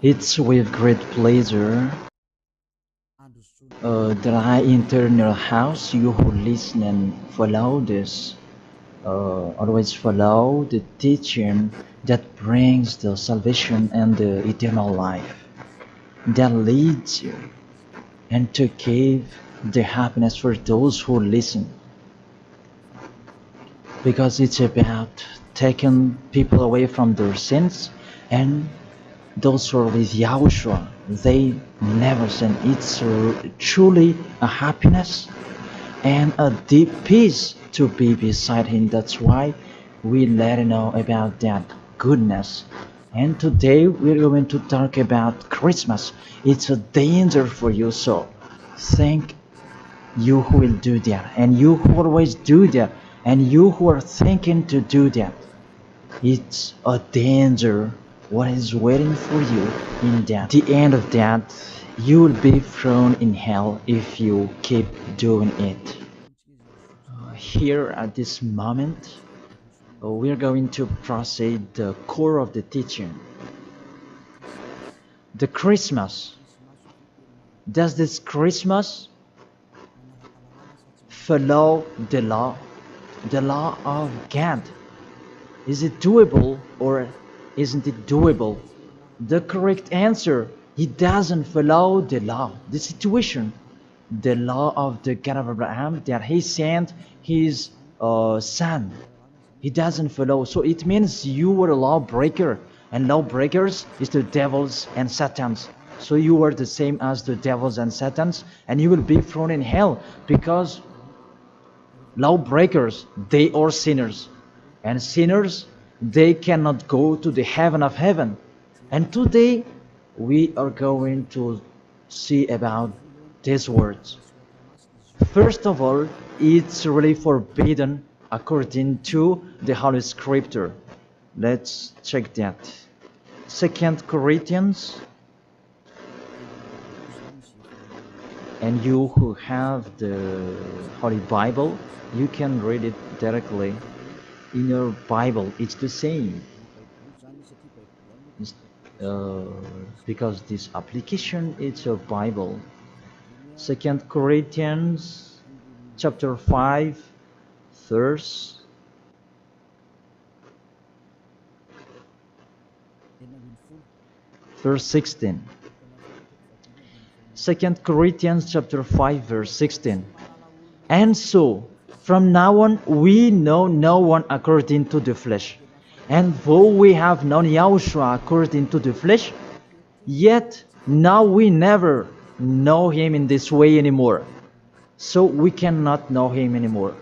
It's with great pleasure that I enter your house. You who listen and follow this, always follow the teaching that brings the salvation and the eternal life, that leads you and to give the happiness for those who listen. Because it's about taking people away from their sins, and those who are with Yahushua, they never sin. It's truly a happiness and a deep peace to be beside Him. That's why we let you know about that goodness. And today we're going to talk about Christmas. It's a danger for you, so thank you who will do that, and you who always do that, and you who are thinking to do that. It's a danger what is waiting for you in that. The end of that, you will be thrown in hell if you keep doing it. Here at this moment, we're going to proceed the core of the teaching. The Christmas. Does this Christmas follow the law of God? Is it doable or isn't it doable? The correct answer, he doesn't follow the law, the situation, the law of the God of Abraham that he sent his son. He doesn't follow. So it means you were a lawbreaker, and lawbreakers is the devils and satans. So you are the same as the devils and satans, and you will be thrown in hell, because lawbreakers, they are sinners, and sinners, they cannot go to the heaven of heaven. And today we are going to see about these words. First of all, it's really forbidden according to the Holy Scripture. Let's check that. 2 Corinthians, and you who have the Holy Bible, you can read it directly in your Bible. It's the same. Because this application, it's a Bible. 2 Corinthians chapter 5 verse 16. 2 Corinthians chapter 5 verse 16. And so from now on we know no one according to the flesh. And though we have known Yahushua according to the flesh, yet now we never know him in this way anymore. So we cannot know him anymore.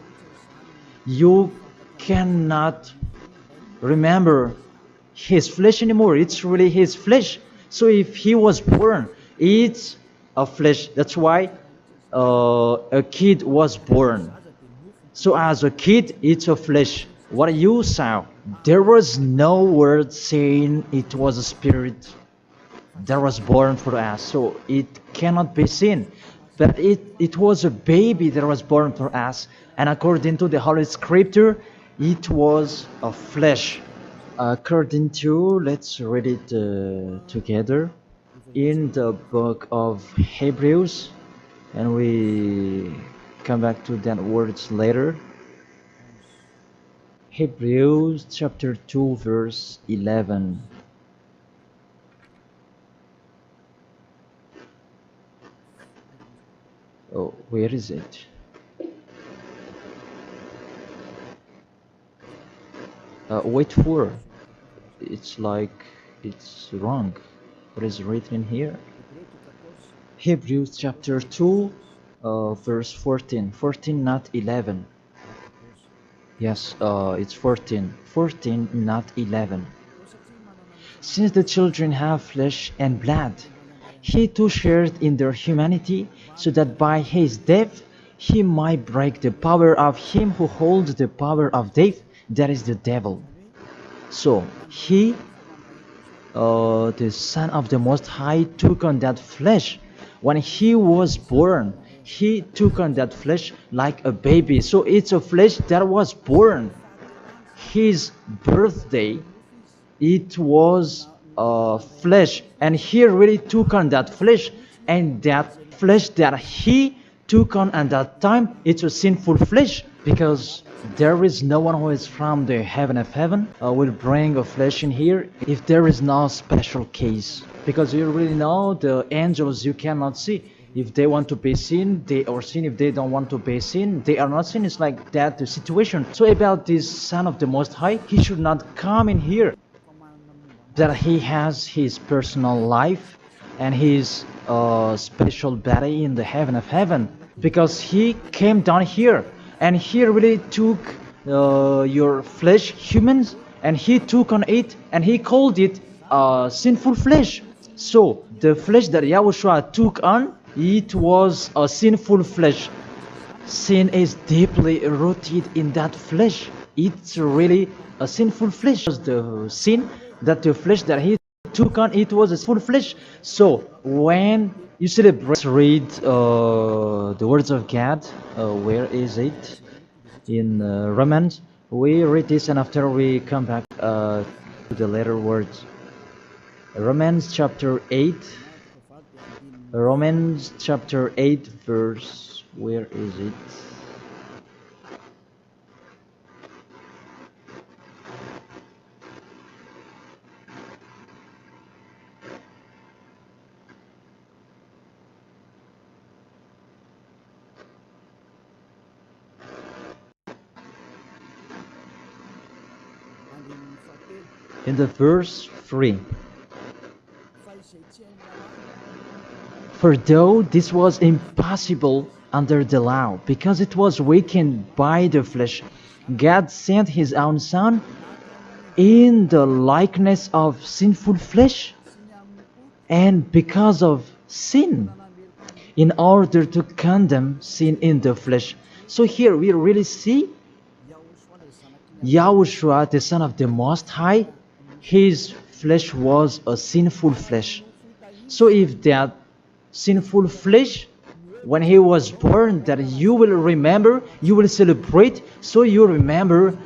You cannot remember his flesh anymore. It's really his flesh. So if he was born, it's a flesh. That's why a kid was born. So as a kid, it's a flesh. What you saw, there was no word saying it was a spirit that was born for us, so it cannot be seen. But it was a baby that was born for us, and according to the Holy Scripture, it was a flesh. According to, let's read it together in the book of Hebrews, and we come back to that words later. Hebrews chapter 2 verse 11. Oh, where is it? Wait for. It's like it's wrong. What is written here? Hebrews chapter 2 verse 14. 14, not 11. Yes, it's 14. 14, not 11. Since the children have flesh and blood, he too shared in their humanity, so that by his death he might break the power of him who holds the power of death, that is the devil. So he, the Son of the Most High, took on that flesh. When he was born, he took on that flesh like a baby. So it's a flesh that was born. His birthday, it was flesh, and he really took on that flesh, and that flesh that he took on at that time, it's a sinful flesh, because there is no one who is from the heaven of heaven will bring a flesh in here if there is no special case, because you really know the angels you cannot see. If they want to be seen, they are seen. If they don't want to be seen, they are not seen. It's like that the situation. So about this Son of the Most High, he should not come in here, that he has his personal life and his special body in the heaven of heaven, because he came down here and he really took your flesh, humans, and he took on it and he called it sinful flesh. So the flesh that Yahushua took on, it was a sinful flesh. Sin is deeply rooted in that flesh. It's really a sinful flesh. The sin that the flesh that he took on, it was a sinful flesh. So when you celebrate, let's read the words of God. Where is it? In Romans. We read this and after we come back to the later words. Romans chapter 8. Romans chapter 8 verse, where is it? In the verse 3. For though this was impossible under the law, because it was weakened by the flesh, God sent his own Son in the likeness of sinful flesh, and because of sin, in order to condemn sin in the flesh. So here we really see Yahushua, the Son of the Most High, his flesh was a sinful flesh. So if that sinful flesh, when he was born, that you will remember, you will celebrate, so you remember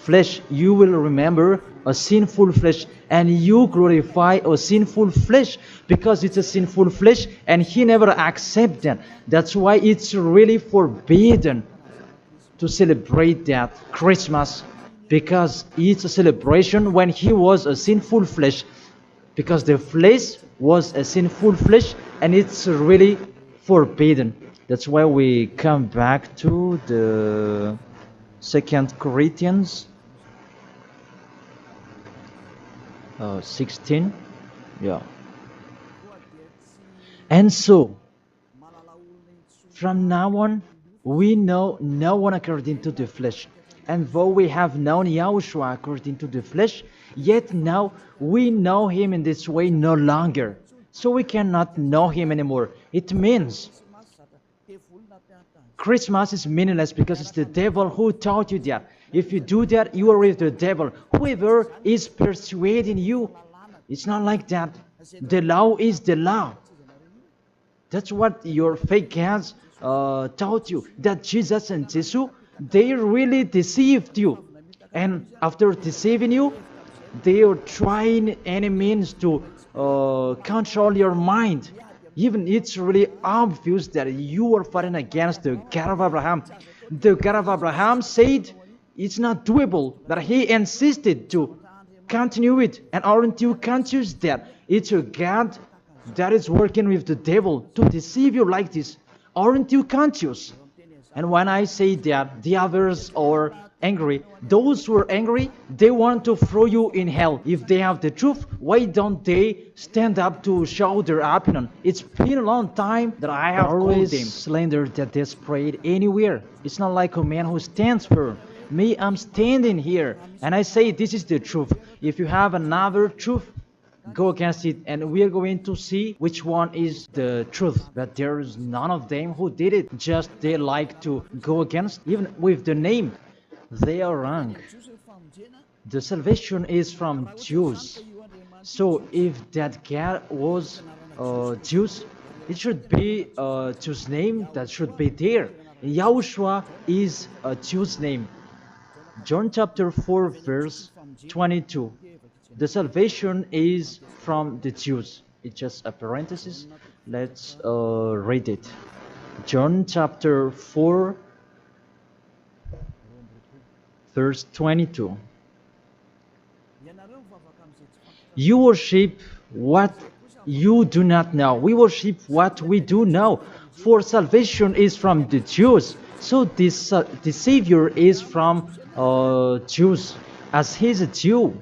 flesh, you will remember a sinful flesh, and you glorify a sinful flesh, because it's a sinful flesh and he never accepts that. That's why it's really forbidden to celebrate that Christmas, because it's a celebration when he was a sinful flesh, because the flesh was a sinful flesh and it's really forbidden. That's why we come back to the 2 Corinthians 16. Yeah. And so from now on we know no one according to the flesh. And though we have known Yahushua according to the flesh, yet now we know him in this way no longer. So we cannot know him anymore. It means Christmas is meaningless because it's the devil who taught you that. If you do that, you are with the devil. Whoever is persuading you, it's not like that. The law is the law. That's what your fake gods taught you. That Jesus and Jesus, they really deceived you. And after deceiving you, they are trying any means to control your mind. Even it's really obvious that you are fighting against the God of Abraham. The God of Abraham said it's not doable, that he insisted to continue it. And aren't you conscious that it's a God that is working with the devil to deceive you like this? Aren't you conscious? And when I say that the others are angry, those who are angry, they want to throw you in hell. If they have the truth, why don't they stand up to show their opinion? It's been a long time that I have always called them slander that they spread anywhere. It's not like a man who stands firm. Me, I'm standing here and I say this is the truth. If you have another truth, go against it, and we are going to see which one is the truth. But there is none of them who did it. Just they like to go against, even with the name. They are wrong. The salvation is from Jews. So if that God was Jews, it should be a Jew's name that should be there. Yahushua is a Jew's name. John chapter 4 verse 22. the salvation is from the Jews. It's just a parenthesis. Let's read it. John chapter 4, verse 22. You worship what you do not know. We worship what we do know. For salvation is from the Jews. So the Savior is from Jews, as he's a Jew.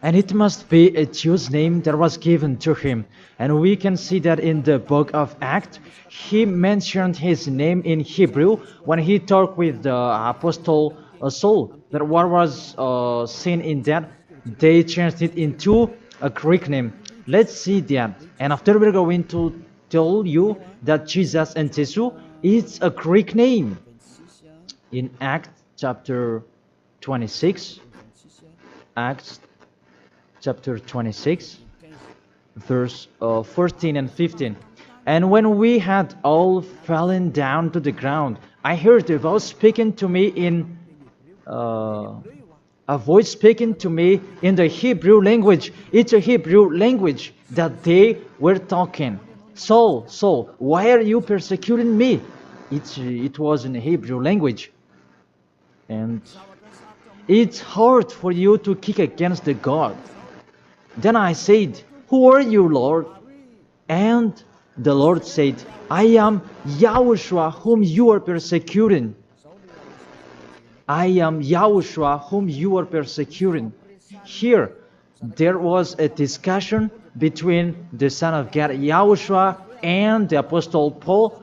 And it must be a Jew's name that was given to him. And we can see that in the book of Acts, he mentioned his name in Hebrew when he talked with the apostle Saul. That what was seen in that, they changed it into a Greek name. Let's see that. And after we're going to tell you that Jesus and Jesus is a Greek name. In Acts chapter 26, Acts chapter 26, verse 14 and 15. And when we had all fallen down to the ground, I heard a voice speaking to me in the Hebrew language. It's a Hebrew language that they were talking. Saul, Saul, why are you persecuting me? It was in Hebrew language. And it's hard for you to kick against the God. Then I said, who are you, Lord? And the Lord said, I am YAHOSHUA whom you are persecuting. I am YAHOSHUA whom you are persecuting. Here, there was a discussion between the Son of God, YAHOSHUA, and the Apostle Paul.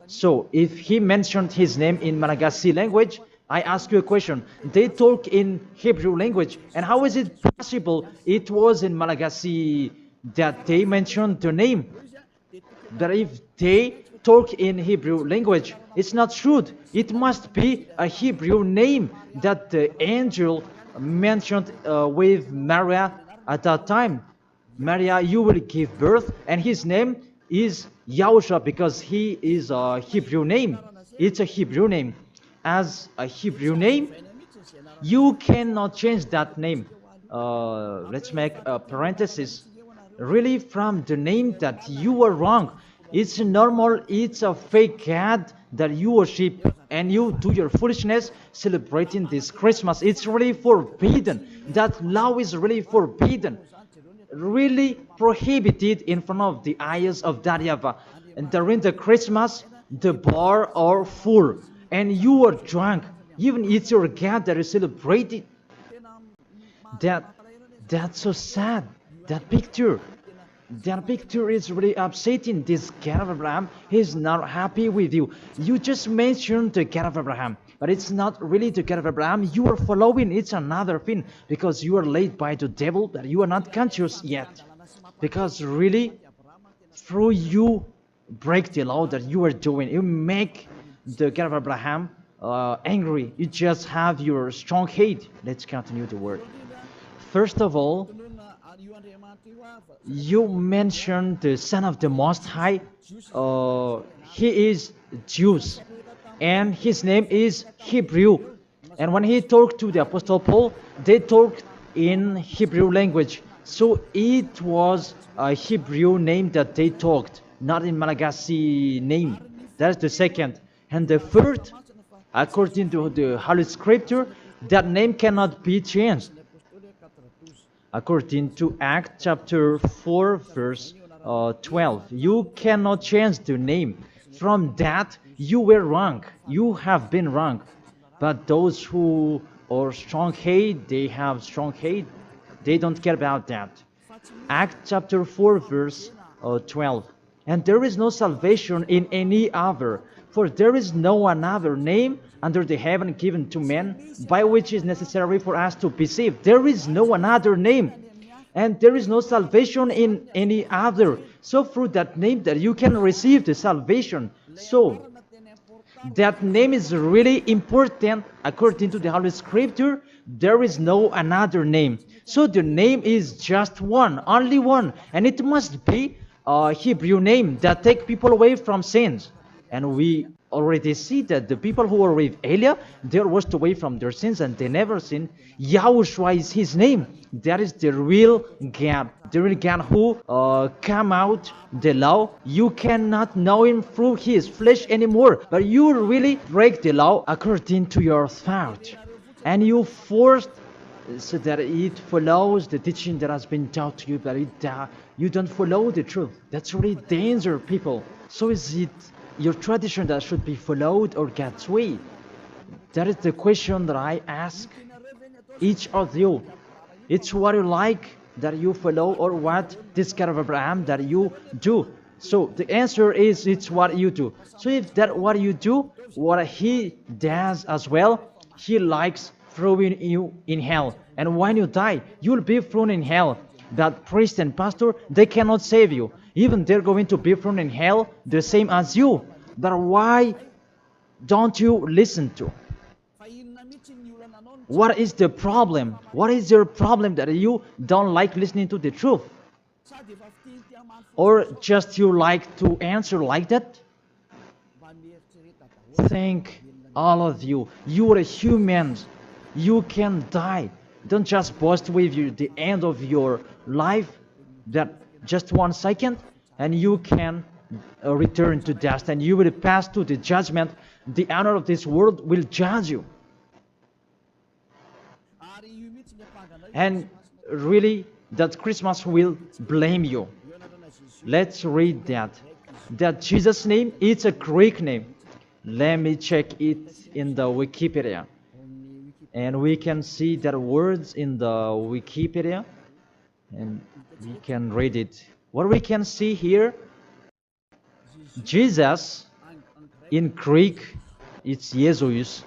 So, if he mentioned his name in Malagasy language, I ask you a question. They talk in Hebrew language, and how is it possible it was in Malagasy that they mentioned the name? That if they talk in Hebrew language, it's not true. It must be a Hebrew name that the angel mentioned with Maria at that time. Maria, you will give birth, and his name is YAHOSHUA because he is a Hebrew name. It's a Hebrew name. As a Hebrew name, you cannot change that name. Let's make a parenthesis. Really, from the name that you are wrong. It's normal, it's a fake God that you worship and you do your foolishness celebrating this Christmas. It's really forbidden. That law is really forbidden. Really prohibited in front of the eyes of that YAHVAH. And during the Christmas, the bar are full. And you are drunk. Even it's your God that is celebrated. That's so sad. That picture is really upsetting. This God of Abraham, he's not happy with you. You just mentioned the God of Abraham, but it's not really the God of Abraham you are following. It's another thing, because you are led by the devil that you are not conscious yet. Because really, through you break the law that you are doing, you make the God of Abraham angry. You just have your strong hate. Let's continue the word. First of all, you mentioned the Son of the Most High. He is Jews, and his name is Hebrew. And when he talked to the Apostle Paul, they talked in Hebrew language. So it was a Hebrew name that they talked, not in Malagasy name. That's the second. And the third, according to the Holy Scripture, that name cannot be changed. According to Acts chapter 4, verse 12, you cannot change the name. From that, you were wrong. You have been wrong. But those who are strong hate, they have strong hate. They don't care about that. Acts chapter 4, verse 12. And there is no salvation in any other, for there is no another name under the heaven given to men by which is necessary for us to be saved. There is no another name, and there is no salvation in any other. So through that name that you can receive the salvation. So that name is really important according to the Holy Scripture. There is no another name. So the name is just one, only one, and it must be a Hebrew name that take people away from sins. And we already see that the people who were with Elia, they were washed away from their sins and they never sinned. Yahushua is his name. That is the real God. The real God who came out the law. You cannot know him through his flesh anymore. But you really break the law according to your thought. And you forced so that it follows the teaching that has been taught to you, but you don't follow the truth. That's really danger, people. So is it your tradition that should be followed or God's way? That is the question that I ask each of you. It's what you like that you follow or what this God of Abraham that you do. So the answer is it's what you do. So if that what you do, what he does as well, he likes throwing you in hell. And when you die, you'll be thrown in hell. That priest and pastor, they cannot save you. Even they're going to be thrown in hell the same as you. But why don't you listen to? What is the problem? What is your problem that you don't like listening to the truth? Or just you like to answer like that? Think all of you. You are humans. You can die. Don't just boast with you the end of your life, that just 1 second, and you can return to dust, and you will pass to the judgment. The honor of this world will judge you. And really, that Christmas will blame you. Let's read that. That Jesus' name, it's a Greek name. Let me check it in the Wikipedia. And we can see that words in the Wikipedia, and we can read it. What we can see here, Jesus, in Greek, it's Jesus.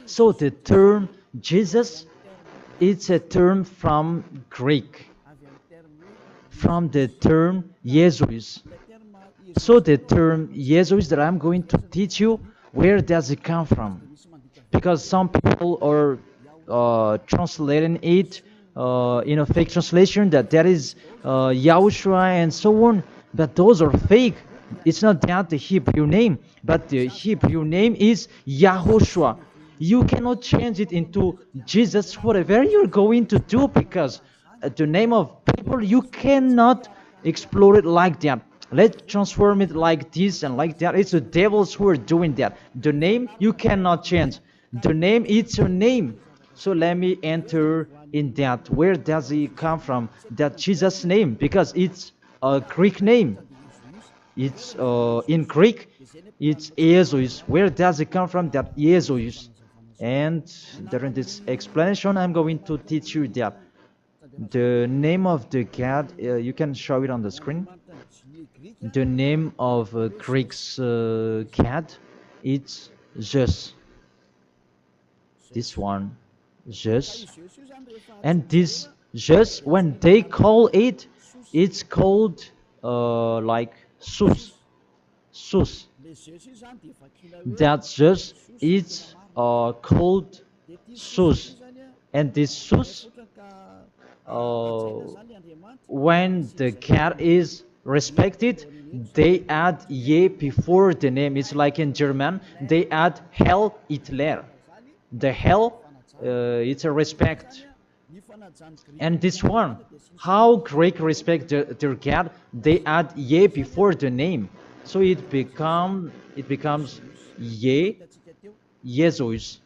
So the term Jesus, it's a term from Greek, from the term Jesus. So the term Jesus that I'm going to teach you, where does it come from? Because some people are translating it in a fake translation that is Yahushua and so on, but those are fake. It's not that the Hebrew name, but the Hebrew name is YAHOSHUA. You cannot change it into Jesus, whatever you're going to do, because the name of people, you cannot explore it like that. Let's transform it like this and like that. It's the devils who are doing that. The name, you cannot change. The name, it's your name. So let me enter in that. Where does it come from? That Jesus' name, because it's a Greek name. It's in Greek, it's Jesus. Where does it come from? That Jesus. And during this explanation, I'm going to teach you that the name of the God, you can show it on the screen. The name of Greek's God, it's Zeus. This one, Zeus. And this Zeus, when they call it, it's called like Sus. Sus. That Zeus, it's called Sus. And this Sus, when the God is respected, they add ye before the name. It's like in German, they add Hell Hitler. The hell, it's a respect. And this one, how Greek respect their God, they add ye before the name. So it becomes ye, Jesus.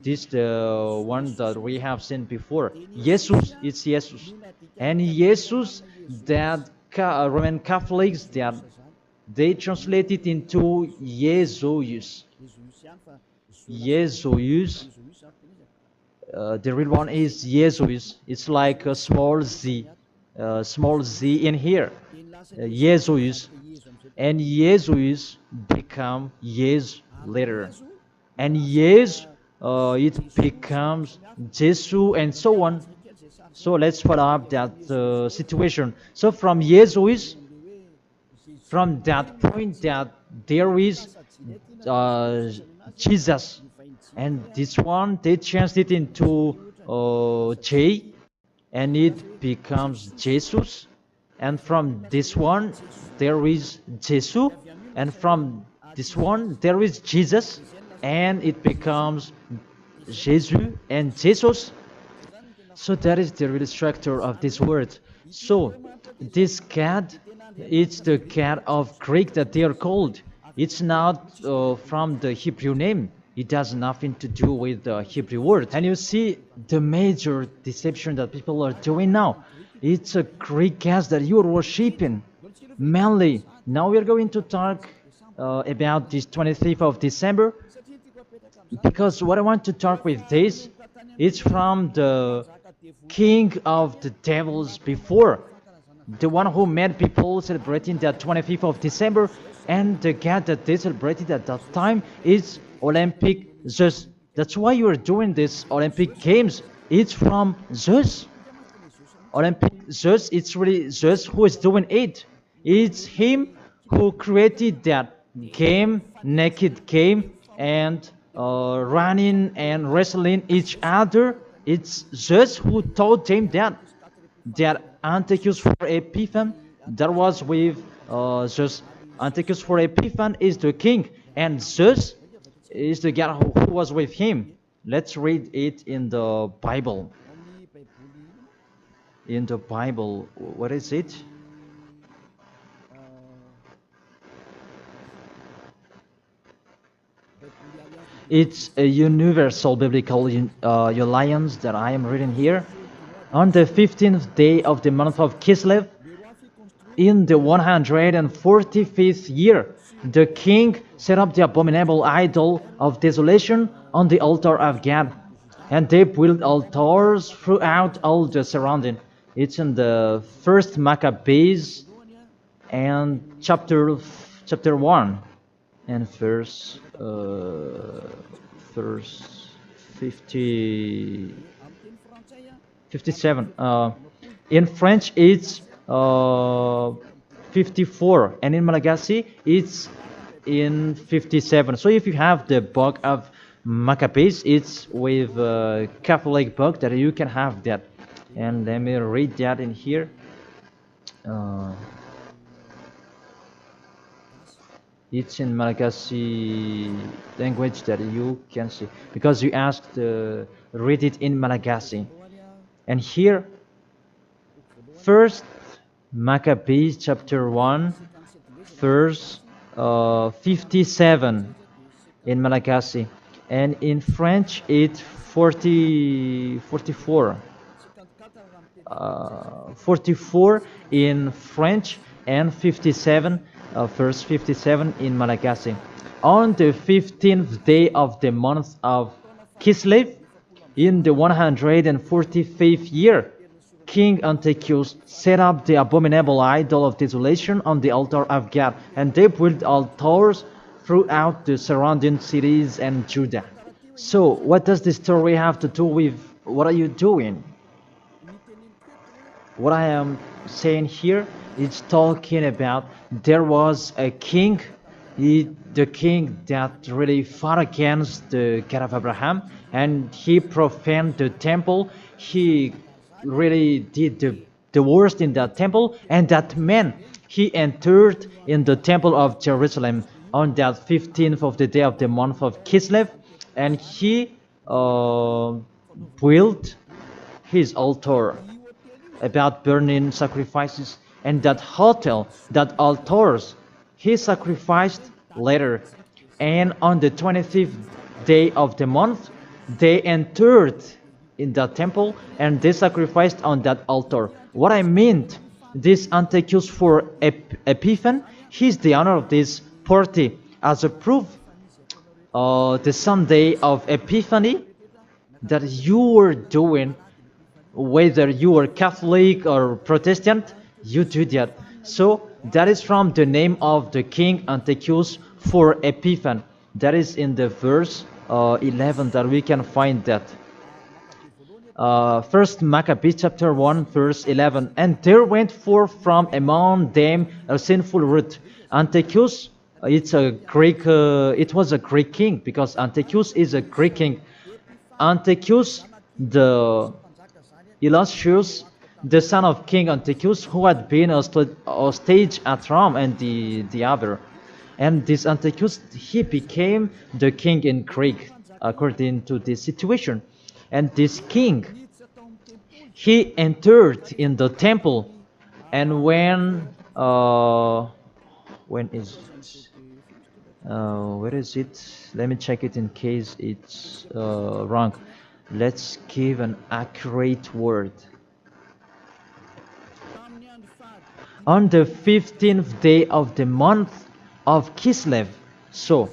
This the one that we have seen before. Jesus, it's Jesus. And Jesus, that Roman Catholics, that they translate it into Jesus. Jesus. The real one is Jesus. It's like a small z in here. Jesus. And Jesus become Yes later. And Yes, it becomes Jesus and so on. So let's follow up that situation. So from Jesus, from that point that there is Jesus, and this one they changed it into J, and it becomes Jesus, and from this one there is Jesus, and from this one there is Jesus, and it becomes Jesus and Jesus. So that is the real structure of this word. So this cat, it's the cat of Greek that they are called. It's not from the Hebrew name. It has nothing to do with the Hebrew word. And you see the major deception that people are doing now. It's a Greek cat that you are worshiping. Mainly, now we are going to talk about this 25th of December, because what I want to talk with this, it's from the king of the devils before, the one who made people celebrating the 25th of December, and the god that they celebrated at that time is Olympic Zeus. That's why you are doing this Olympic Games. It's from Zeus. Olympic Zeus, it's really Zeus who is doing it. It's him who created that game, naked game, and running and wrestling each other. It's Zeus who taught them that Antiochus for Epiphan, that was with Zeus. Antiochus for Epiphan is the king, and Zeus is the god who was with him. Let's read it in the Bible. In the Bible, what is it? It's a universal biblical alliance that I am reading here. On the 15th day of the month of Kislev, in the 145th year, the king set up the abominable idol of desolation on the altar of God, and they built altars throughout all the surrounding. It's in the first Maccabees and chapter 1 and verse 57. In French it's 54, and in Malagasy it's in 57. So if you have the book of Maccabees, it's with a Catholic book that you can have that. And let me read that in here. It's in Malagasy language that you can see, because you asked read it in Malagasy. And here, first Maccabees chapter 1 verse 57 in Malagasy, and in French it's 44 in French, and 57 verse 57 in Malagasy. On the 15th day of the month of Kislev, in the 145th year, King Antiochus set up the abominable idol of desolation on the altar of God, and they built altars throughout the surrounding cities and Judah. So, what does this story have to do with what are you doing? What I am saying here is talking about there was a king, the king that really fought against the God of Abraham, and he profaned the temple. He really did the worst in that temple, and that man, he entered in the temple of Jerusalem on that 15th of the day of the month of Kislev, and he built his altar about burning sacrifices, and that hotel, that altars, he sacrificed later. And on the 25th day of the month, they entered in that temple and they sacrificed on that altar. What I meant, this Antiochus for Epiphan, he's the owner of this party. As a proof, the Sunday of Epiphany that you were doing, whether you are Catholic or Protestant, you do that. So that is from the name of the king Antiochus for Epiphan. That is in the verse 11 that we can find that. First Maccabees chapter 1 verse 11. And there went forth from among them a sinful root. Antiochus, it was a Greek king, because Antiochus is a Greek king. Antiochus the illustrious, the son of King Antiochus, who had been a stage at Rome and the other. And this Antiochus, he became the king in Greek, according to this situation. And this king, he entered in the temple, and when is it? Where is it? Let me check it in case it's wrong. Let's give an accurate word. On the 15th day of the month of Kislev. So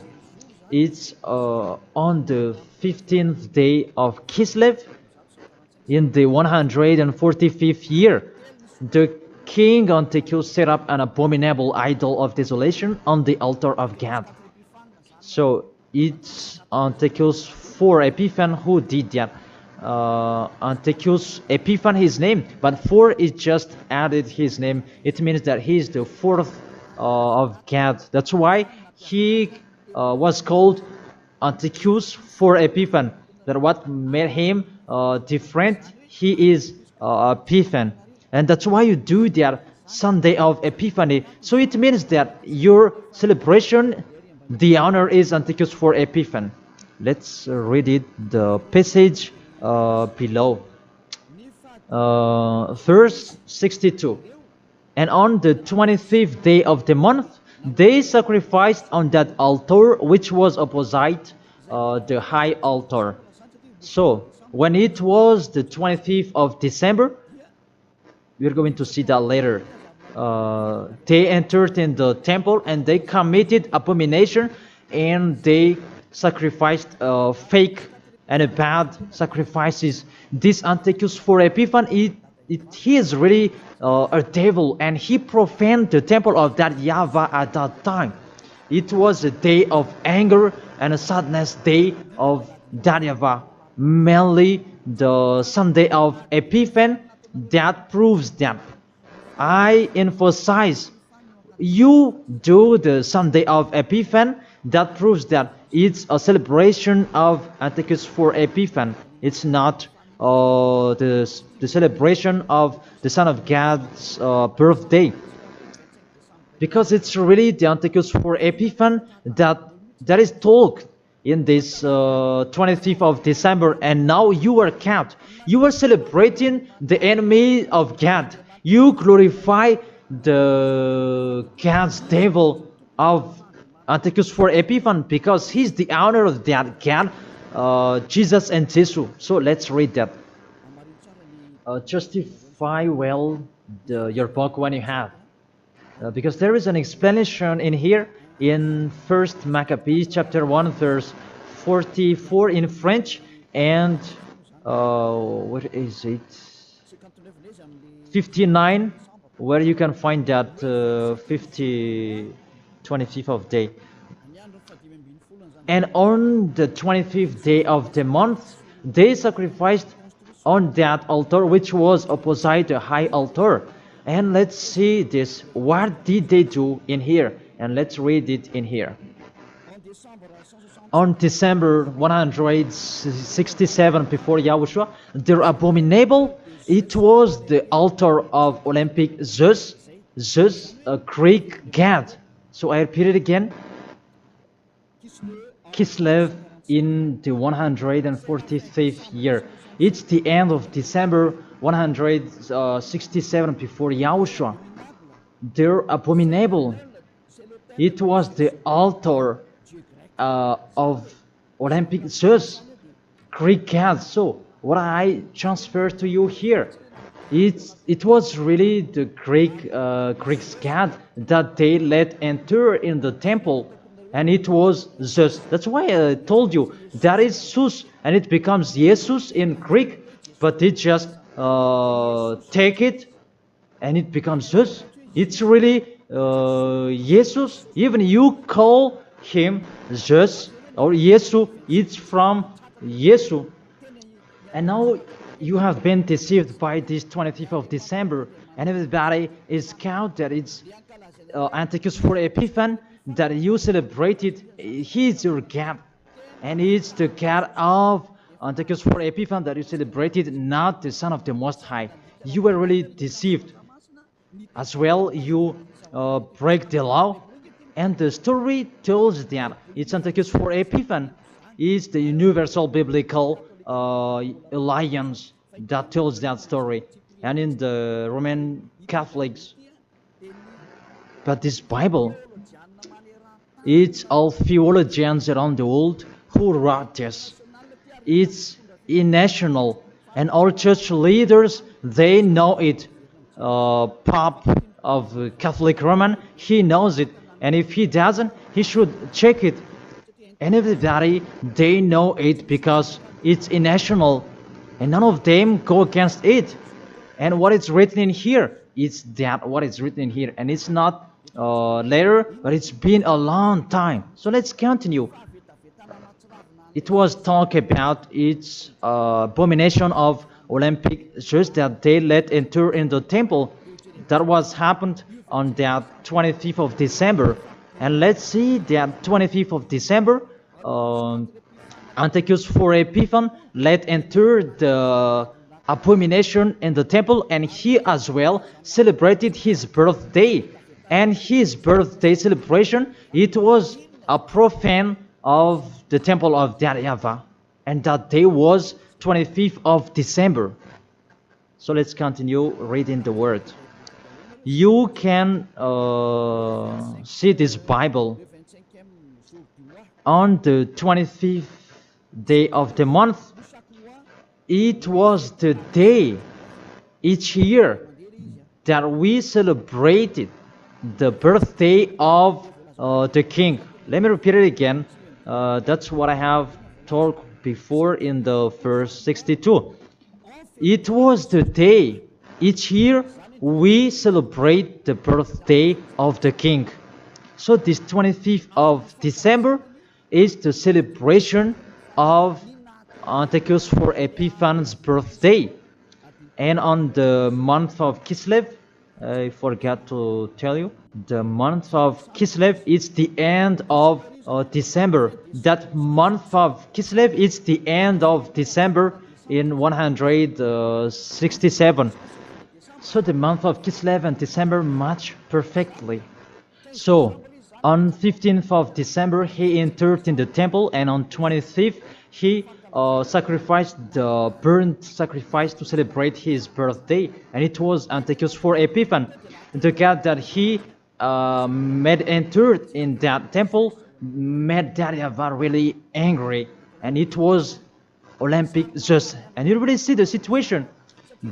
it's on the 15th day of Kislev in the 145th year. The king Antiochus set up an abominable idol of desolation on the altar of God. So it's Antiochus for Epiphan who did that. Antiochus Epiphan his name, but for it just added his name. It means that he is the fourth of God. That's why he was called Antiochus for Epiphan. That what made him different. He is Epiphan, and that's why you do that Sunday of Epiphany. So it means that your celebration, the honor is Antiochus for Epiphan. Let's read it, the passage below. Verse 62. And on the 25th day of the month, they sacrificed on that altar which was opposite the high altar. So when it was the 25th of December, we're going to see that later. They entered in the temple and they committed abomination, and they sacrificed fake and bad sacrifices. This Antiochus for Epiphan, he is really a devil, and he profaned the temple of that YAHVAH at that time. It was a day of anger and a sadness day of that YAHVAH. Mainly the Sunday of Epiphan, that proves that. I emphasize, you do the Sunday of Epiphan, that proves that it's a celebration of Antiochus for Epiphan. It's not the celebration of the Son of God's birthday, because it's really the Antiochus for Epiphan that is told in this 25th of December, and now you are kept. You are celebrating the enemy of God. You glorify the God's devil of Antiochus for Epiphan, because he's the honor of that God, Jesus and Jesus. So let's read that. Justify well your book when you have, because there is an explanation in here in 1st Maccabees chapter 1 verse 44 in French, and what is it, 59, where you can find that 25th of day. And on the 25th day of the month, they sacrificed on that altar which was opposite the high altar. And let's see this. What did they do in here? And let's read it in here. On December 167 before Yahushua, their abominable, it was the altar of Olympic Zeus, a Greek god. So I repeat it again. Kislev in the 145th year. It's the end of December 167 before Yahushua. Their abominable, it was the altar of Olympic Zeus, Greek god. So what I transfer to you here, it was really the Greek god that they let enter in the temple, and it was Zeus. That's why I told you that is Zeus, and it becomes Jesus in Greek, but they just take it and it becomes Zeus. It's really Jesus. Even you call him Zeus or Yesu, it's from Yesu. And now you have been deceived by this 25th of December, and everybody is count that it's Antiochus for Epiphan that you celebrated. He is your God, and it's the God of Antiochus for Epiphan that you celebrated, not the Son of the Most High. you were really deceived. As well, you break the law. And the story tells that it's Antiochus for Epiphan is the universal biblical alliance that tells that story. And in the Roman Catholics, but this Bible, it's all theologians around the world who wrote this. It's national, and all church leaders, they know it. Pope of Catholic Roman, he knows it, and if he doesn't, he should check it. And everybody, they know it because it's national, and none of them go against it. And what is written in here, it's that what is written in here, and it's not later, but it's been a long time. So let's continue. It was talk about its abomination of Olympic just that they let enter in the temple. That was happened on that 25th of December. And let's see that 25th of December, Antiochus for Epiphan let enter the abomination in the temple, and he as well celebrated his birthday. And his birthday celebration, it was a profane of the temple of YAHVAH, and that day was 25th of December. So let's continue reading the word. You can see this Bible on the 25th day of the month. It was the day each year that we celebrated the birthday of the king. Let me repeat it again. That's what I have told before in the verse 62. It was the day each year we celebrate the birthday of the king. So this 25th of December is the celebration of Antiochus for Epiphan's birthday. And on the month of Kislev, I forgot to tell you, the month of Kislev is the end of December. That month of Kislev is the end of December in 167. So the month of Kislev and December match perfectly. So on 15th of December he entered in the temple, and on 25th he sacrificed the burnt sacrifice to celebrate his birthday, and it was Antiochus for Epiphan. The God that he made entered in that temple made YAHVAH really angry, and it was Olympic Zeus. And you really see the situation.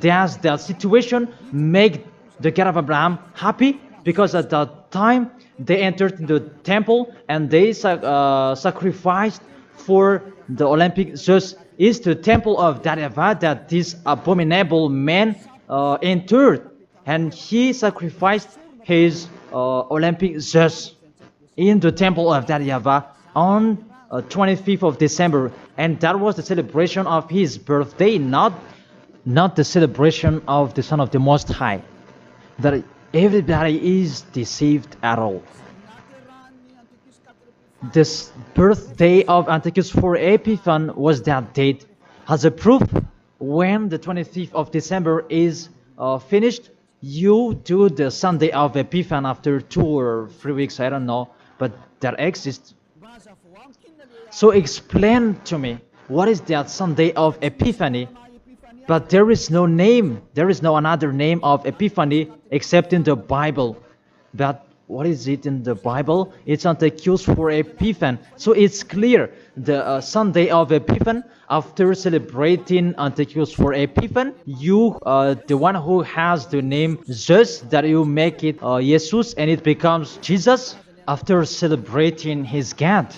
Does that situation make the God of Abraham happy? Because at that time they entered the temple and they sacrificed for the Olympic Zeus. Is the temple of YAHVAH that this abominable man entered, and he sacrificed his Olympic Zeus in the temple of YAHVAH on 25th of December, and that was the celebration of his birthday, not the celebration of the Son of the Most High. That everybody is deceived at all. This birthday of Antiochus for Epiphan was that date. As a proof, when the 25th of December is finished, you do the Sunday of Epiphan after 2 or 3 weeks, I don't know, but that exists. So explain to me, what is that Sunday of Epiphany? But there is no name, there is no another name of Epiphany except in the Bible. But what is it in the Bible? It's Antiochus for Epiphan. So it's clear, the Sunday of Epiphan, after celebrating Antiochus for Epiphan, you, the one who has the name Zeus, that you make it Jesus, and it becomes Jesus, after celebrating his God.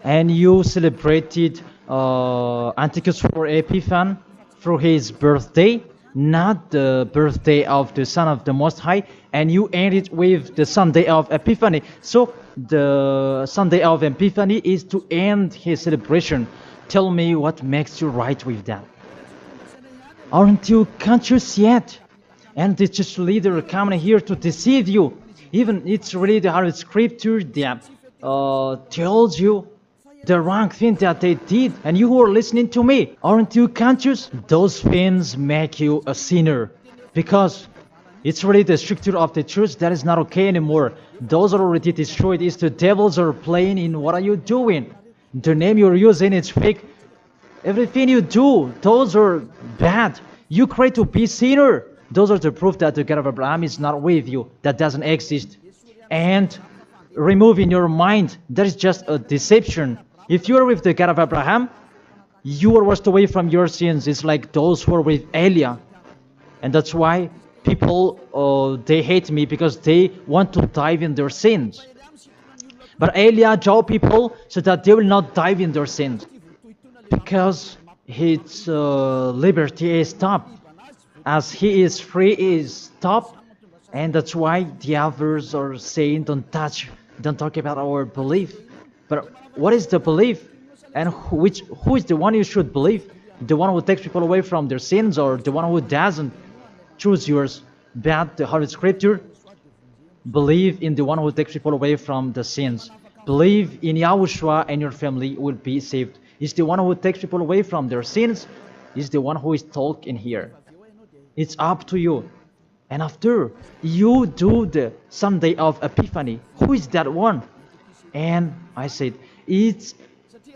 And you celebrated Antiochus for Epiphan through his birthday, not the birthday of the Son of the Most High, and you end it with the Sunday of Epiphany. So the Sunday of Epiphany is to end his celebration. Tell me what makes you right with that. Aren't you conscious yet? And the church leader coming here to deceive you. Even it's really the hard scripture that tells you the wrong thing that they did, and you who are listening to me, aren't you conscious? Those things make you a sinner. because it's really the structure of the church that is not okay anymore. Those are already destroyed. It's the devils are playing in what are you doing? The name you're using is fake. Everything you do, those are bad. You try to be sinner. Those are the proof that the God of Abraham is not with you. That doesn't exist. And remove in your mind, that is just a deception. If you are with the God of Abraham, you are washed away from your sins. It's like those who are with Elia. And that's why people, they hate me, because they want to dive in their sins. But Elia told people so that they will not dive in their sins, because his liberty is stopped. As he is free, he is stopped. And that's why the others are saying, don't talk about our belief. But what is the belief? And who is the one you should believe? The one who takes people away from their sins, or the one who doesn't? Choose yours. But the Holy Scripture, believe in the one who takes people away from the sins. Believe in Yahushua and your family will be saved. It's the one who takes people away from their sins. It's the one who is talking here. It's up to you. And after you do the Sunday of Epiphany, who is that one? And I said, it's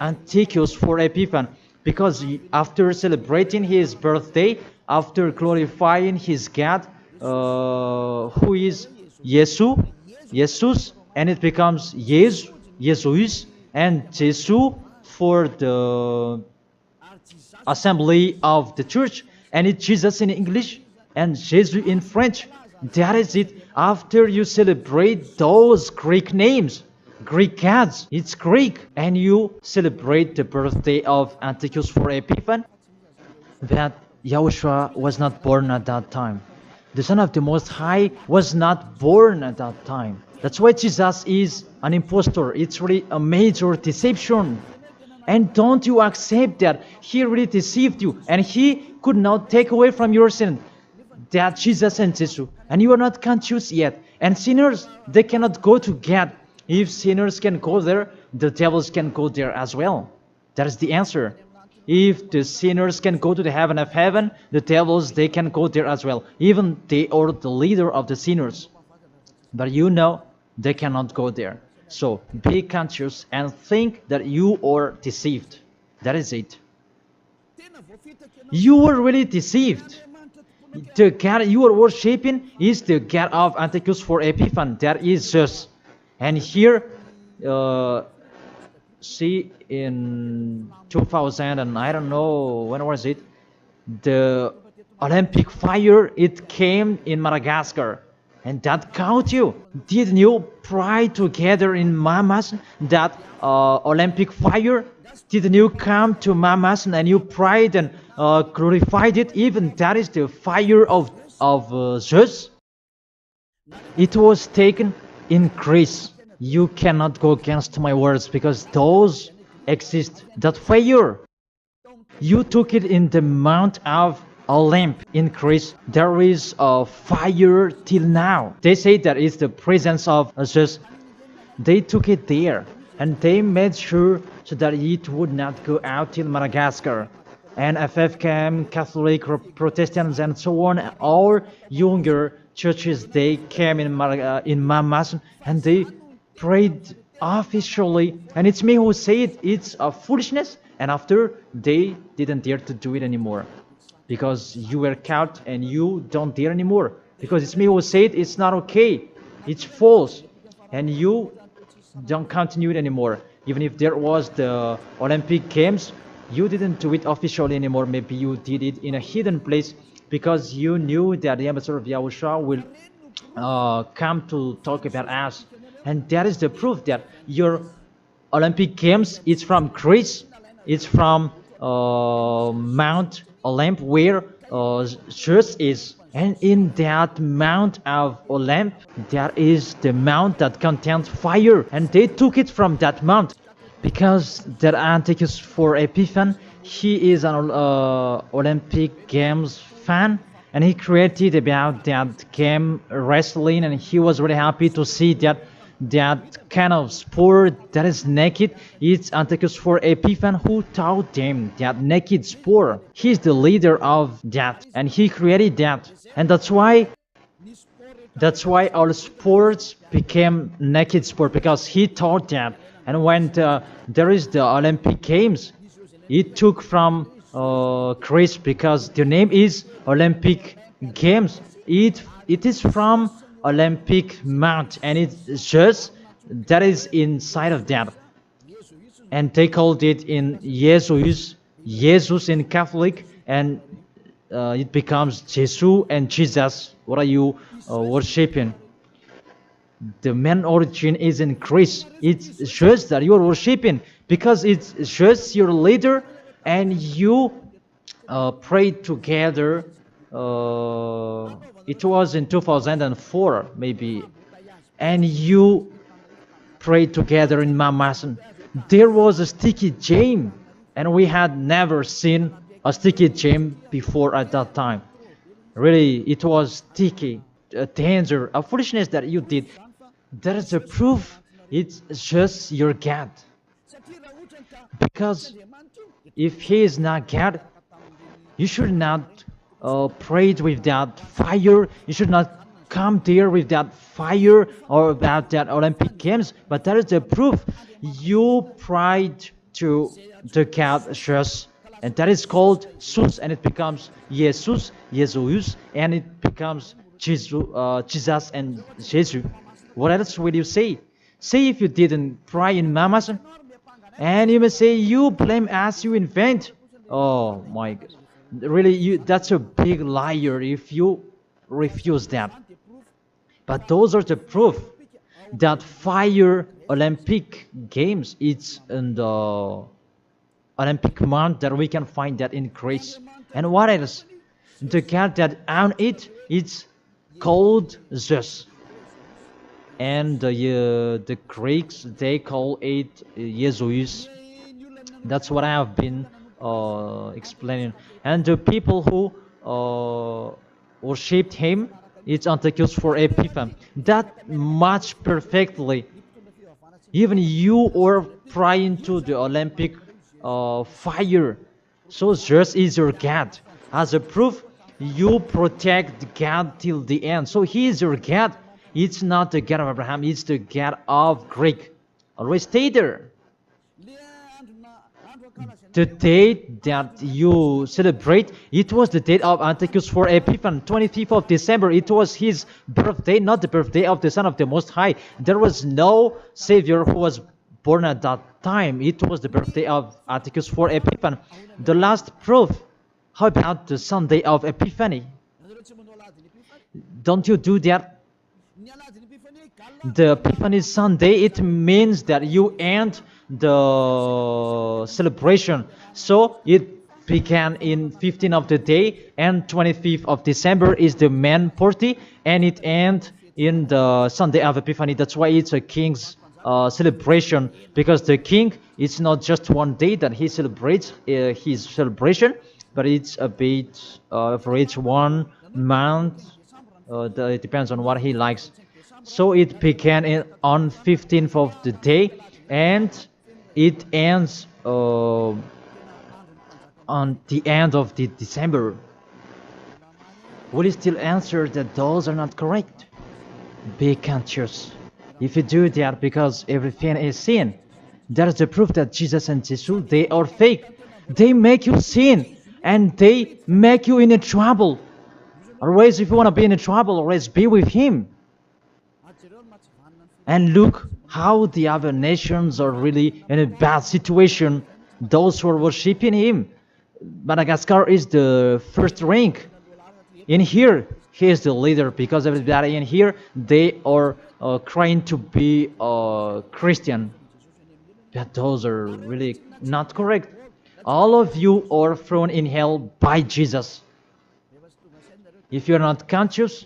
Antiochus for Epiphany, because after celebrating his birthday, after glorifying his God, who is Jesus, and it becomes Jesus, and Jesus for the assembly of the church, and it's Jesus in English, and Jesus in French. That is it. After you celebrate those Greek names, Greek gods, it's Greek, and you celebrate the birthday of Antiochus for Epiphany, that Yahushua was not born at that time. The Son of the Most High was not born at that time. That's why Jesus is an impostor. It's really a major deception. And don't you accept that he really deceived you, and he could not take away from your sin. That Jesus and Jesus, and you are not conscious yet. And sinners, they cannot go to God. If sinners can go there, the devils can go there as well. That is the answer. If the sinners can go to the heaven of heaven, the devils, they can go there as well. Even they are the leader of the sinners. But you know, they cannot go there. So be conscious and think that you are deceived. That is it. You were really deceived. The God you are worshipping is the God of Antiochus for Epiphany. That is Zeus. And here, see, in 2000, and I don't know when was it, the Olympic fire, it came in Madagascar, and that caught you. Didn't you pray together in Mamas that Olympic fire? Didn't you come to Mamas and you prayed and glorified it? Even that is the fire of Zeus. It was taken in Greece. You cannot go against my words, because those exist. That fire, you took it in the Mount of Olymp in Greece. There is a fire till now. They say that it's the presence of Zeus. They took it there, and they made sure so that it would not go out till Madagascar. And FFKM, Catholic, Protestants, and so on, all younger churches, they came in Mamas, and they prayed officially. And it's me who said it's a foolishness, and after they didn't dare to do it anymore, because you were caught and you don't dare anymore, because it's me who said it's not okay, it's false, and you don't continue it anymore. Even if there was the Olympic Games, you didn't do it officially anymore. Maybe you did it in a hidden place, because you knew that the ambassador of YAHOSHUAH will come to talk about us. And that is the proof that your Olympic Games, it's from Greece, it's from Mount Olymp, where Zeus is. And in that Mount of Olymp, there is the mount that contains fire. And they took it from that mount, because that Antiochus for Epiphany, he is an Olympic Games fan, and he created about that game wrestling, and he was really happy to see that that kind of sport that is naked. It's Antiochus for Epiphan who taught them that naked sport. He's the leader of that, and he created that, and that's why all sports became naked sport, because he taught that. And when there is the Olympic Games, it took from Greece, because the name is Olympic Games. It is from Olympic Mount, and it's just that is inside of that, and they called it in Jesus in Catholic, and it becomes Jesus and Jesus. What are you worshiping? The main origin is in Greece. It's just that you are worshiping because it's just your leader, and you prayed together. It was in 2004 maybe, and you prayed together in Mamasan. There was a sticky jam, and we had never seen a sticky jam before at that time. Really, it was sticky, a danger, a foolishness that you did. That is a proof it's just your God. Because if He is not God, you should not pray with that fire. You should not come there with that fire or about that Olympic Games. But that is the proof you prayed to the God just, and that is called Jesus, and it becomes Jesus, and it becomes Jesus and Jesus. What else will you say? Say if you didn't pray in Mamasan, and you may say you blame us, you invent. Oh my God. Really, that's a big liar if you refuse that. But those are the proof that fire Olympic Games, it's in the Olympic month that we can find that in Greece. And what else? The God that own it, it's called Zeus. And the Greeks, they call it Jesus. That's what I have been explaining. And the people who worshipped him, it's Antiochus for Epiphan. That much perfectly. Even you are praying to the Olympic fire. So Zeus is your God. As a proof, you protect God till the end. So He is your God. It's not the God of Abraham, it's the God of Greek. Always stay there. The date that you celebrate, it was the date of Antiochus for Epiphan, 25th of December. It was his birthday, not the birthday of the Son of the Most High. There was no Savior who was born at that time. It was the birthday of Antiochus for Epiphan. The last proof, how about the Sunday of Epiphany? Don't you do that? The Epiphany Sunday, it means that you end the celebration. So it began in 15th of the day, and 25th of December is the main party, and it ends in the Sunday of Epiphany. That's why it's a king's celebration, because the king, it's not just one day that he celebrates his celebration, but it's a bit for each 1 month. It depends on what he likes. So it began on 15th of the day, and it ends on the end of the December. Will you still answer that those are not correct? Be conscious. If you do that, because everything is sin, that is the proof that Jesus and Jesus, they are fake. They make you sin, and they make you in a trouble. Always, if you want to be in a trouble, always be with Him. And look how the other nations are really in a bad situation. Those who are worshipping Him. Madagascar is the first rank. In here, he is the leader, because everybody in here, they are trying to be Christian. But those are really not correct. All of you are thrown in hell by Jesus. If you're not conscious,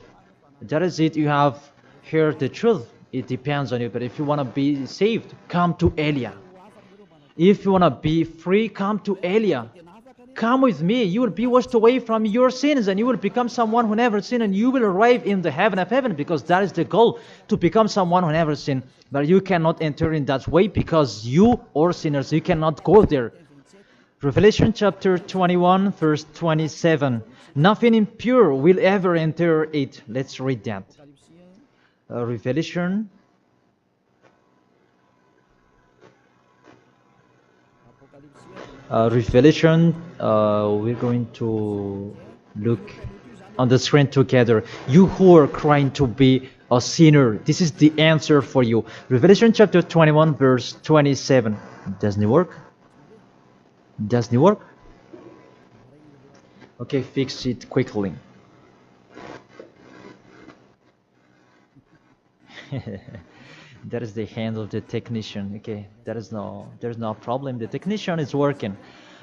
that is it. You have heard the truth. It depends on you. But if you want to be saved, come to Elia. If you want to be free, come to Elia. come with me. You will be washed away from your sins, and you will become someone who never sinned, and you will arrive in the heaven of heaven, because that is the goal, to become someone who never sinned. But you cannot enter in that way, because you are sinners. You cannot go there. Revelation chapter 21, verse 27. Nothing impure will ever enter it. Let's read that. Revelation. We're going to look on the screen together. You who are crying to be a sinner, this is the answer for you. Revelation chapter 21, verse 27. Doesn't it work? Doesn't it work? Okay, fix it quickly. That is the hand of the technician. Okay, there's no problem. The technician is working.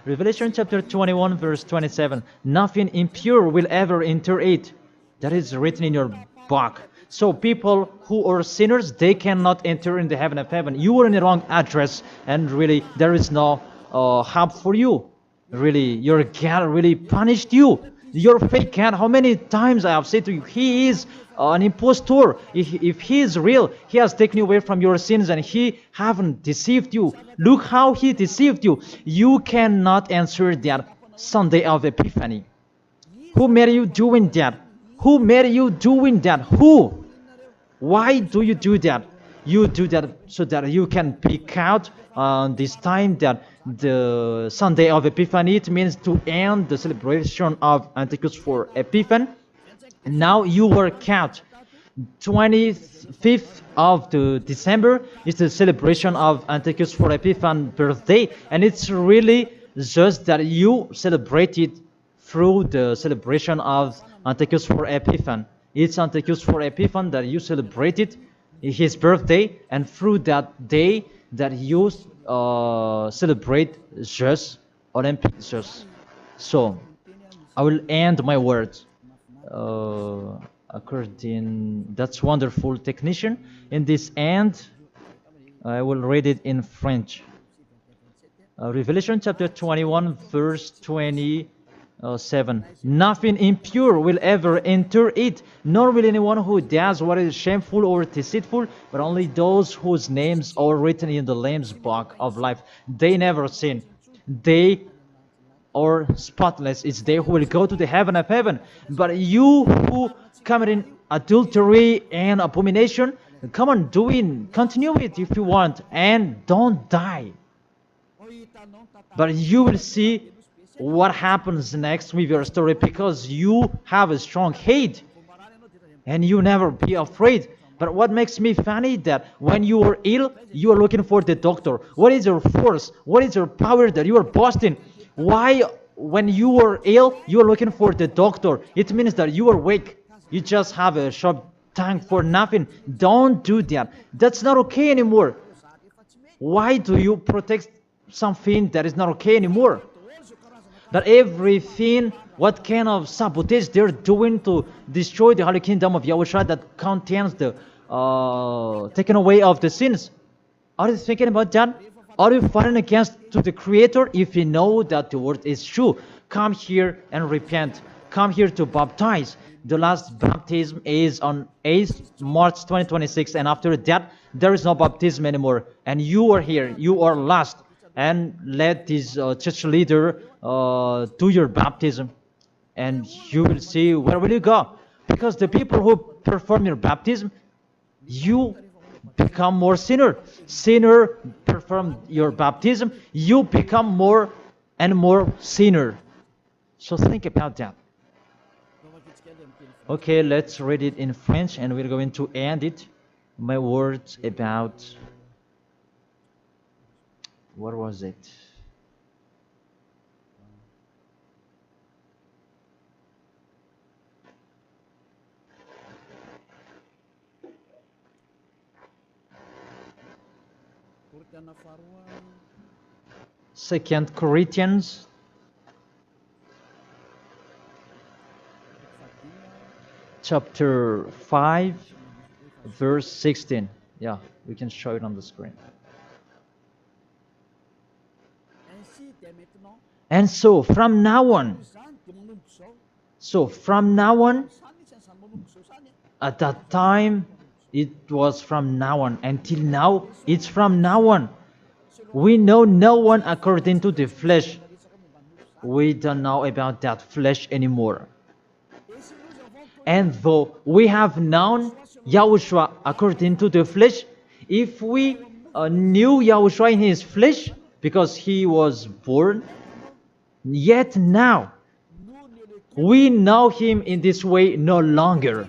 Revelation chapter 21, verse 27. Nothing impure will ever enter it. That is written in your book. So people who are sinners, they cannot enter in the heaven of heaven. You are in the wrong address, and really there is no help for you. Really, your God really punished you. Your fake God, how many times I have said to you, he is an impostor. If he is real, he has taken you away from your sins, and he haven't deceived you. Look how he deceived you. You cannot answer that Sunday of Epiphany. Who made you doing that? Who made you doing that? Who? Why do you do that? You do that so that you can pick out this time that the Sunday of Epiphany. It means to end the celebration of Antichrist for Epiphany. Now you work out. 25th of the December is the celebration of Antichrist for Epiphany birthday, and it's really just that you celebrate it through the celebration of Antichrist for Epiphany. It's Antichrist for Epiphany that you celebrate it, his birthday, and through that day that you celebrate just Olympic just. So I will end my words according. That's wonderful, technician. In this end, I will read it in French. Revelation chapter 21, verse 27. Nothing impure will ever enter it, nor will anyone who does what is shameful or deceitful, but only those whose names are written in the Lamb's book of life. They never sin. They are spotless. It's they who will go to the heaven of heaven. But you who commit adultery and abomination, come on, continue it if you want, and don't die. But you will see what happens next with your story, because you have a strong hate and you never be afraid. But what makes me funny that when you are ill, you are looking for the doctor. What is your force? What is your power that you are boasting? Why, when you are ill, you are looking for the doctor? It means that you are weak. You just have a sharp tongue for nothing. Don't do that. That's not okay anymore. Why do you protect something that is not okay anymore? That everything, what kind of sabotage they're doing to destroy the Holy Kingdom of YAHOSHUAH that contains the taken away of the sins. Are you thinking about that? Are you fighting against to the Creator? If you know that the word is true, come here and repent. Come here to baptize. The last baptism is on 8th March 2026, and after that, there is no baptism anymore. And you are here. You are lost. And let this church leader do your baptism, and you will see where will you go. Because the people who perform your baptism, you become more sinner. Sinner perform your baptism, you become more and more sinner. So think about that. Okay, let's read it in French, and we're going to end it. My words about. What was it? Second Corinthians chapter 5 verse 16. Yeah, we can show it on the screen. And so from now on, at that time, it was from now on. Until now, it's from now on. We know no one according to the flesh. We don't know about that flesh anymore. And though we have known Yahushua according to the flesh, if we knew Yahushua in his flesh, because he was born, yet now we know him in this way no longer.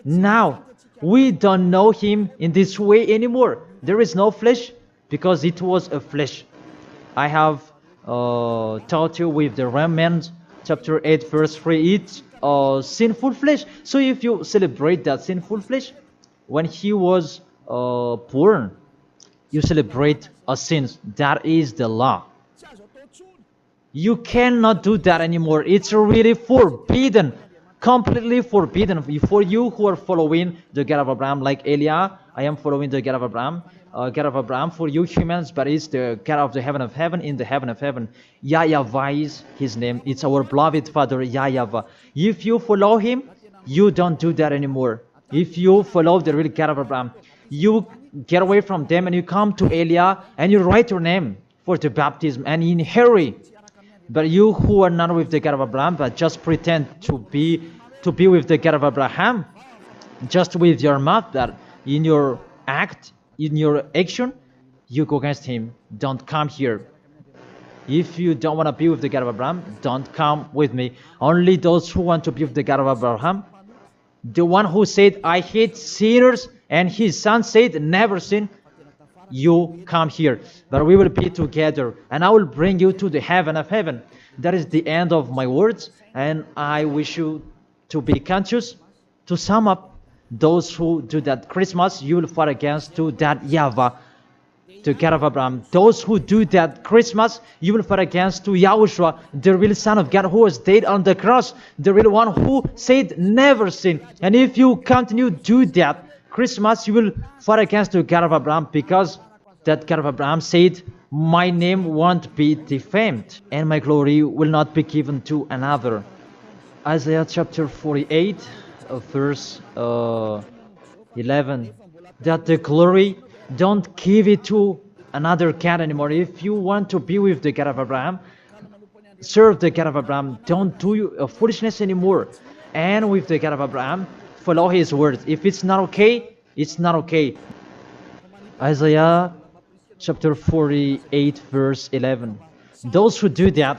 Now we don't know him in this way anymore. There is no flesh because it was a flesh. I have taught you with the Romans chapter 8 verse 3, it's sinful flesh. So if you celebrate that sinful flesh, when he was born, you celebrate a sin. That is the law. You cannot do that anymore. It's really forbidden, completely forbidden. For you who are following the God of Abraham, like Elia, I am following the God of Abraham. God of Abraham, for you humans, but it's the God of the heaven of heaven, in the heaven of heaven. YAHVAH is his name. It's our beloved Father, YAHVAH. If you follow him, you don't do that anymore. If you follow the real God of Abraham, you get away from them and you come to Elia and you write your name for the baptism and in hurry. But you who are not with the God of Abraham, but just pretend to be with the God of Abraham, just with your mouth, that in your act, in your action, you go against him. Don't come here. If you don't want to be with the God of Abraham, don't come with me. Only those who want to be with the God of Abraham, the one who said, I hate sinners, and his son said, never sin, you come here. But we will be together, and I will bring you to the heaven of heaven. That is the end of my words, and I wish you to be conscious. To sum up, those who do that Christmas, you will fight against to that YAHVAH, the God of Abraham. Those who do that Christmas, you will fight against to Yahushua, the real Son of God who was dead on the cross, the real one who said never sin. And if you continue to do that Christmas, you will fight against the God of Abraham, because that God of Abraham said, my name won't be defamed and my glory will not be given to another. Isaiah chapter 48 verse 11, that the glory, don't give it to another God anymore. If you want to be with the God of Abraham, serve the God of Abraham. Don't do foolishness anymore. And with the God of Abraham, follow his words. If it's not okay, it's not okay. Isaiah chapter 48 verse 11, those who do that,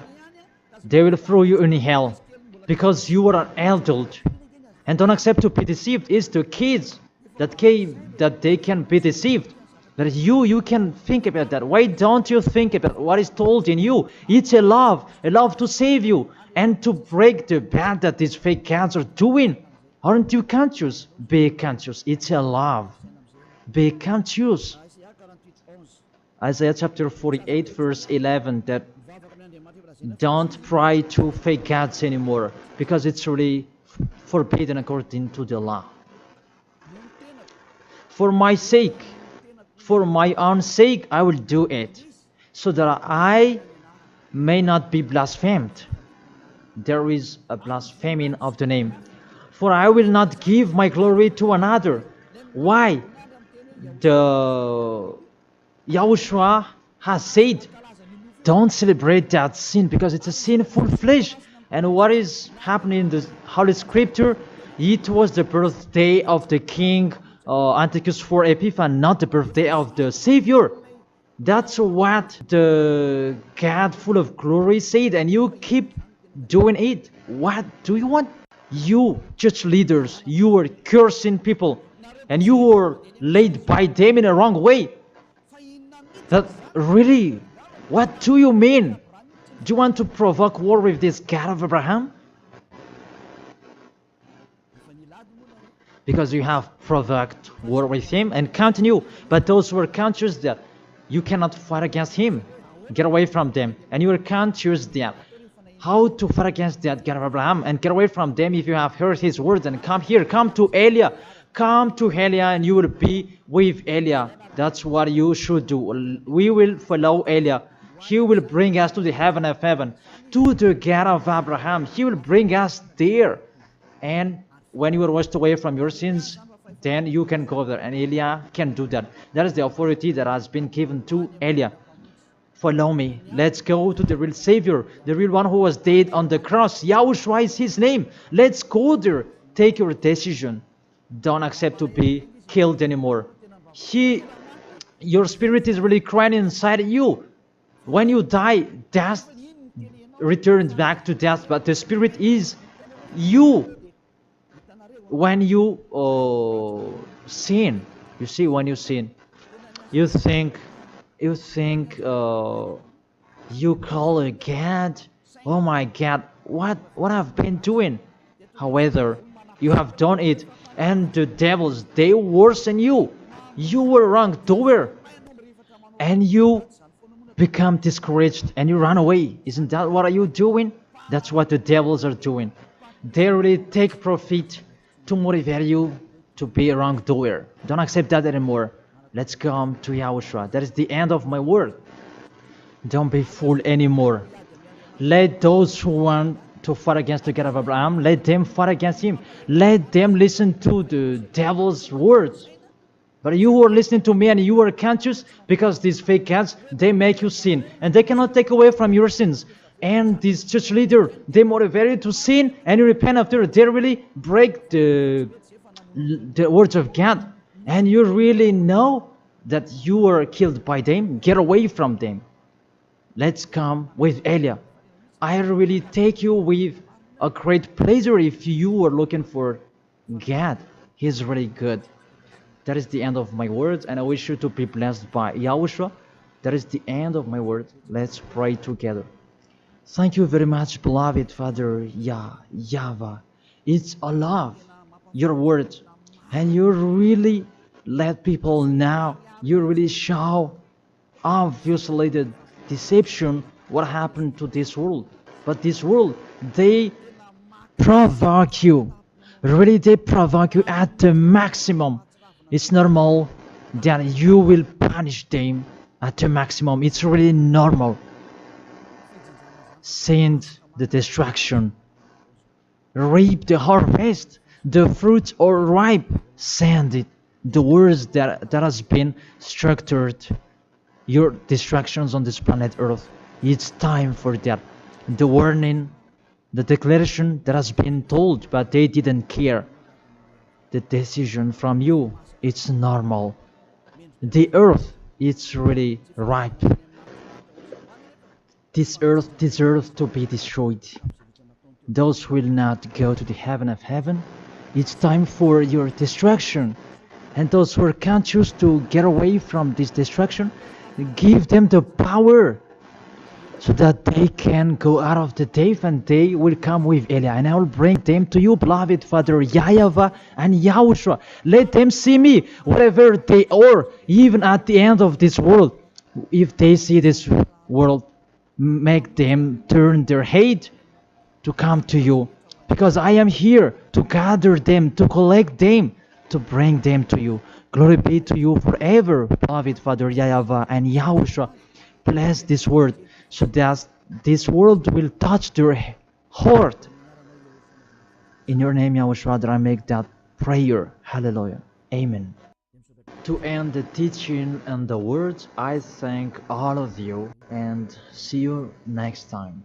they will throw you in hell, because you are an adult and don't accept to be deceived. It's the kids that they can be deceived. But you can think about that. Why don't you think about what is told in you? It's a love to save you and to break the bad that these fake gods are doing. Aren't you conscious? Be conscious. It's a love. Be conscious. Isaiah chapter 48 verse 11, that don't pray to fake gods anymore, because it's really forbidden according to the law. For my sake, for my own sake, I will do it, so that I may not be blasphemed. There is a blaspheming of the name. For I will not give my glory to another. Why? The Yahushua has said, don't celebrate that sin, because it's a sinful flesh. And what is happening in the Holy Scripture? It was the birthday of the king Antiochus IV Epiphanes, not the birthday of the Savior. That's what the God full of glory said, and you keep doing it. What do you want? You church leaders, you are cursing people, and you were led by them in a wrong way. That really, what do you mean? Do you want to provoke war with this God of Abraham? Because you have provoked war with him and continue. But those who are conscious that you cannot fight against him, get away from them. And you are conscious that how to fight against that God of Abraham and get away from them. If you have heard his words, and come here, come to Elia, and you will be with Elia. That's what you should do. We will follow Elia. He will bring us to the heaven of heaven, to the God of Abraham. He will bring us there. And when you are washed away from your sins, then you can go there. And Elijah can do that. That is the authority that has been given to Elijah. Follow me. Let's go to the real Savior, the real one who was dead on the cross. Yahushua is his name. Let's go there. Take your decision. Don't accept to be killed anymore. Your spirit is really crying inside you. When you die, death returns back to death, but the spirit is you. When you sin, you see, when you sin, you think you call a God, oh my God, what I've been doing. However, you have done it, and the devils, they worsen you. You were wrongdoer, and you become discouraged, and you run away. Isn't that what are you doing? That's what the devils are doing. They really take profit to motivate you to be a wrongdoer. Don't accept that anymore. Let's come to Yahushua. That is the end of my word. Don't be fooled anymore. Let those who want to fight against the God of Abraham, let them fight against him. Let them listen to the devil's words. But you who are listening to me and you are conscious, because these fake gods, they make you sin. And they cannot take away from your sins. And this church leader, they motivate you to sin and you repent after. They really break the words of God. And you really know that you were killed by them. Get away from them. Let's come with Elia. I really take you with a great pleasure if you are looking for God. He's really good. That is the end of my words, and I wish you to be blessed by Yahushua. That is the end of my words. Let's pray together. Thank you very much, beloved Father YAHVAH. It's a love, your words, and you really let people know. You really show obviously the deception, what happened to this world. But this world, they provoke you. Really, they provoke you at the maximum. It's normal that you will punish them at the maximum. It's really normal. Send the destruction. Reap the harvest. The fruits are ripe. Send it. The words that has been structured. Your distractions on this planet Earth. It's time for that. The warning, the declaration that has been told, but they didn't care. The decision from you, it's normal. The earth, it's really ripe. This earth deserves to be destroyed. Those who will not go to the heaven of heaven, it's time for your destruction. And those who are conscious to get away from this destruction, give them the power so that they can go out of the cave and they will come with Elia. And I will bring them to you, beloved Father YAHVAH and Yahushua. Let them see me wherever they are, even at the end of this world. If they see this world, make them turn their head to come to you. Because I am here to gather them, to collect them, to bring them to you. Glory be to you forever, beloved Father YAHVAH and Yahushua. Bless this word, so that this world will touch their heart. In your name, Yahushua, that I make that prayer. Hallelujah. Amen. To end the teaching and the words, I thank all of you and see you next time.